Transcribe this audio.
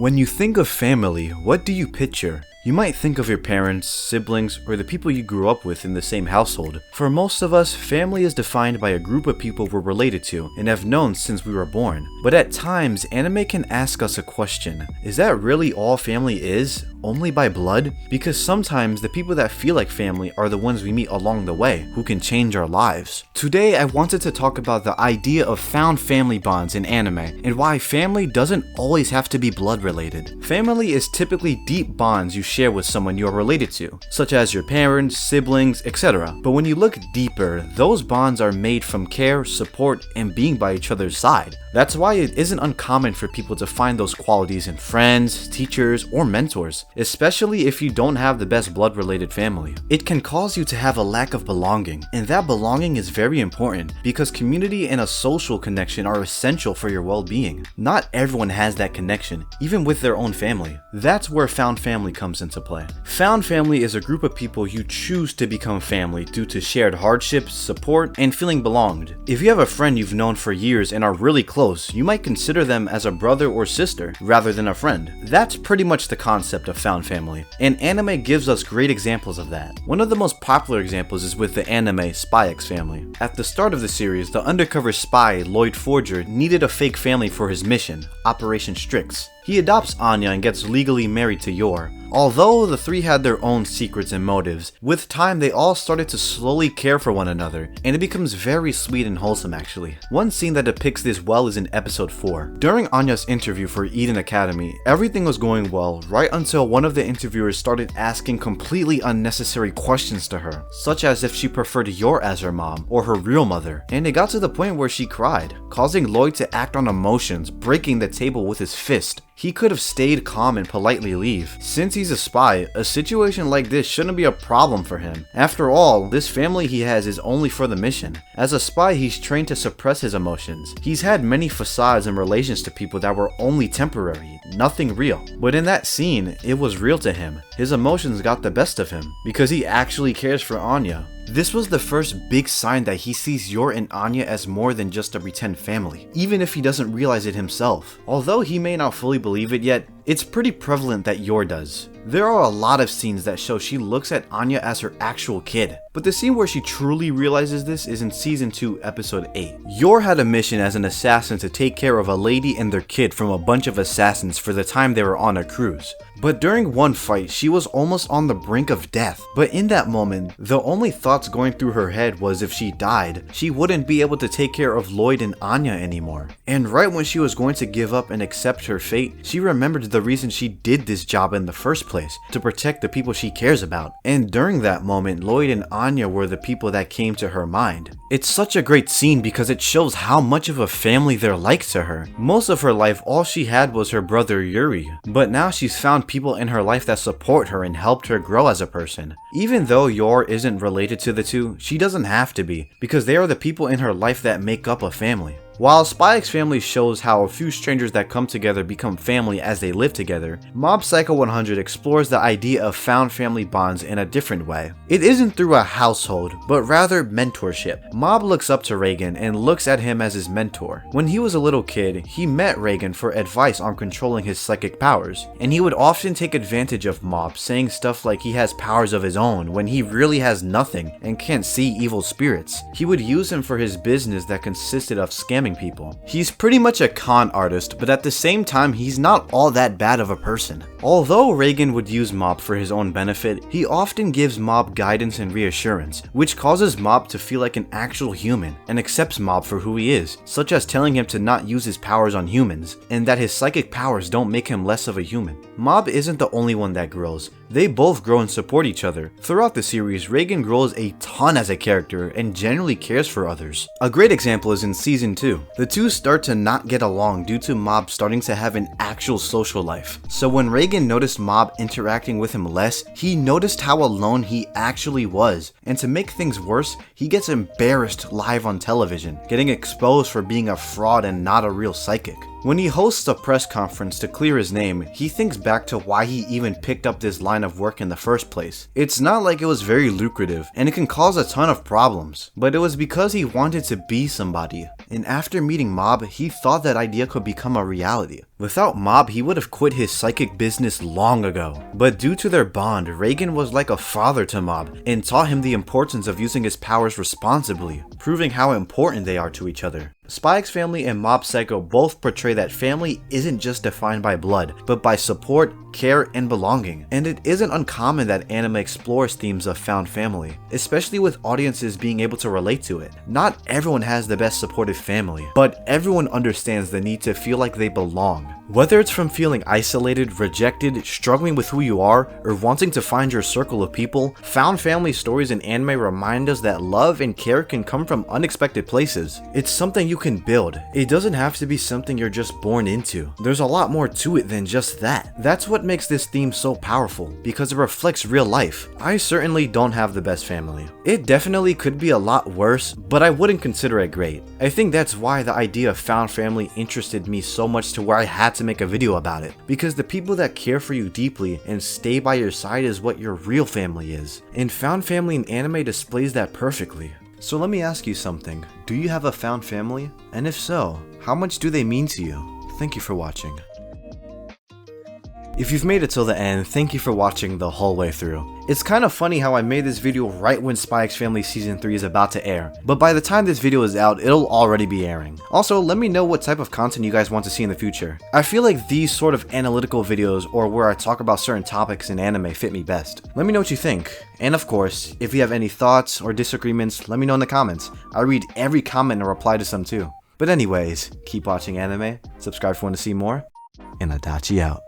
When you think of family, what do you picture? You might think of your parents, siblings, or the people you grew up with in the same household. For most of us, family is defined by a group of people we're related to and have known since we were born. But at times, anime can ask us a question. Is that really all family is? Only by blood? Because sometimes the people that feel like family are the ones we meet along the way, who can change our lives. Today, I wanted to talk about the idea of found family bonds in anime, and why family doesn't always have to be blood related. Family is typically deep bonds you share with someone you are related to, such as your parents, siblings, etc. But when you look deeper, those bonds are made from care, support, and being by each other's side. That's why it isn't uncommon for people to find those qualities in friends, teachers, or mentors, especially if you don't have the best blood-related family. It can cause you to have a lack of belonging, and that belonging is very important because community and a social connection are essential for your well-being. Not everyone has that connection, even with their own family. That's where found family comes into play. Found family is a group of people you choose to become family due to shared hardships, support, and feeling belonged. If you have a friend you've known for years and are really close, you might consider them as a brother or sister rather than a friend. That's pretty much the concept of found family, and anime gives us great examples of that. One of the most popular examples is with the anime Spy X Family. At the start of the series, the undercover spy Lloyd Forger needed a fake family for his mission, Operation Strix. He adopts Anya and gets legally married to Yor. Although the three had their own secrets and motives, with time they all started to slowly care for one another, and it becomes very sweet and wholesome actually. One scene that depicts this well is in episode 4. During Anya's interview for Eden Academy, everything was going well right until one of the interviewers started asking completely unnecessary questions to her, such as if she preferred Yor as her mom or her real mother, and it got to the point where she cried, causing Lloyd to act on emotions, breaking the table with his fist. He could have stayed calm and politely leave. Since he's a spy, a situation like this shouldn't be a problem for him. After all, this family he has is only for the mission. As a spy, he's trained to suppress his emotions. He's had many facades and relations to people that were only temporary, nothing real. But in that scene, it was real to him. His emotions got the best of him, because he actually cares for Anya. This was the first big sign that he sees Yor and Anya as more than just a pretend family, even if he doesn't realize it himself. Although he may not fully believe it yet, it's pretty prevalent that Yor does. There are a lot of scenes that show she looks at Anya as her actual kid, but the scene where she truly realizes this is in season 2, episode 8. Yor had a mission as an assassin to take care of a lady and their kid from a bunch of assassins for the time they were on a cruise. But during one fight, she was almost on the brink of death. But in that moment, the only thoughts going through her head was if she died, she wouldn't be able to take care of Lloyd and Anya anymore. And right when she was going to give up and accept her fate, she remembered the reason she did this job in the first place, to protect the people she cares about. And during that moment, Lloyd and Anya were the people that came to her mind. It's such a great scene because it shows how much of a family they're like to her. Most of her life, all she had was her brother Yuri, but now she's found people in her life that support her and helped her grow as a person. Even though Yor isn't related to the two, she doesn't have to be, because they are the people in her life that make up a family. While Spy X Family shows how a few strangers that come together become family as they live together, Mob Psycho 100 explores the idea of found family bonds in a different way. It isn't through a household, but rather mentorship. Mob looks up to Reigen and looks at him as his mentor. When he was a little kid, he met Reigen for advice on controlling his psychic powers, and he would often take advantage of Mob, saying stuff like he has powers of his own when he really has nothing and can't see evil spirits. He would use him for his business that consisted of scamming people. He's pretty much a con artist, but at the same time, he's not all that bad of a person. Although Reigen would use Mob for his own benefit, he often gives Mob guidance and reassurance, which causes Mob to feel like an actual human and accepts Mob for who he is, such as telling him to not use his powers on humans, and that his psychic powers don't make him less of a human. Mob isn't the only one that grows. They both grow and support each other. Throughout the series, Reigen grows a ton as a character and genuinely cares for others. A great example is in season 2. The two start to not get along due to Mob starting to have an actual social life. So when Reigen noticed Mob interacting with him less, he noticed how alone he actually was. And to make things worse, he gets embarrassed live on television, getting exposed for being a fraud and not a real psychic. When he hosts a press conference to clear his name, he thinks back to why he even picked up this line of work in the first place. It's not like it was very lucrative, and it can cause a ton of problems, but it was because he wanted to be somebody. And after meeting Mob, he thought that idea could become a reality. Without Mob, he would have quit his psychic business long ago. But due to their bond, Reigen was like a father to Mob and taught him the importance of using his powers responsibly, proving how important they are to each other. Spy X Family and Mob Psycho both portray that family isn't just defined by blood, but by support, care, and belonging. And it isn't uncommon that anime explores themes of found family, especially with audiences being able to relate to it. Not everyone has the best supportive family, but everyone understands the need to feel like they belong. Whether it's from feeling isolated, rejected, struggling with who you are, or wanting to find your circle of people, found family stories in anime remind us that love and care can come from unexpected places. It's something you can build. It doesn't have to be something you're just born into. There's a lot more to it than just that. That's what makes this theme so powerful, because it reflects real life. I certainly don't have the best family. It definitely could be a lot worse, but I wouldn't consider it great. I think that's why the idea of found family interested me so much to where I had to make a video about it, because the people that care for you deeply and stay by your side is what your real family is, and found family in anime displays that perfectly. So let me ask you something, do you have a found family? And if so, how much do they mean to you? Thank you for watching. If you've made it till the end, thank you for watching the whole way through. It's kind of funny how I made this video right when Spy X Family Season 3 is about to air, but by the time this video is out, it'll already be airing. Also, let me know what type of content you guys want to see in the future. I feel like these sort of analytical videos, or where I talk about certain topics in anime, fit me best. Let me know what you think. And of course, if you have any thoughts or disagreements, let me know in the comments. I read every comment and reply to some too. But anyways, keep watching anime, subscribe if you want to see more, and Adachi out.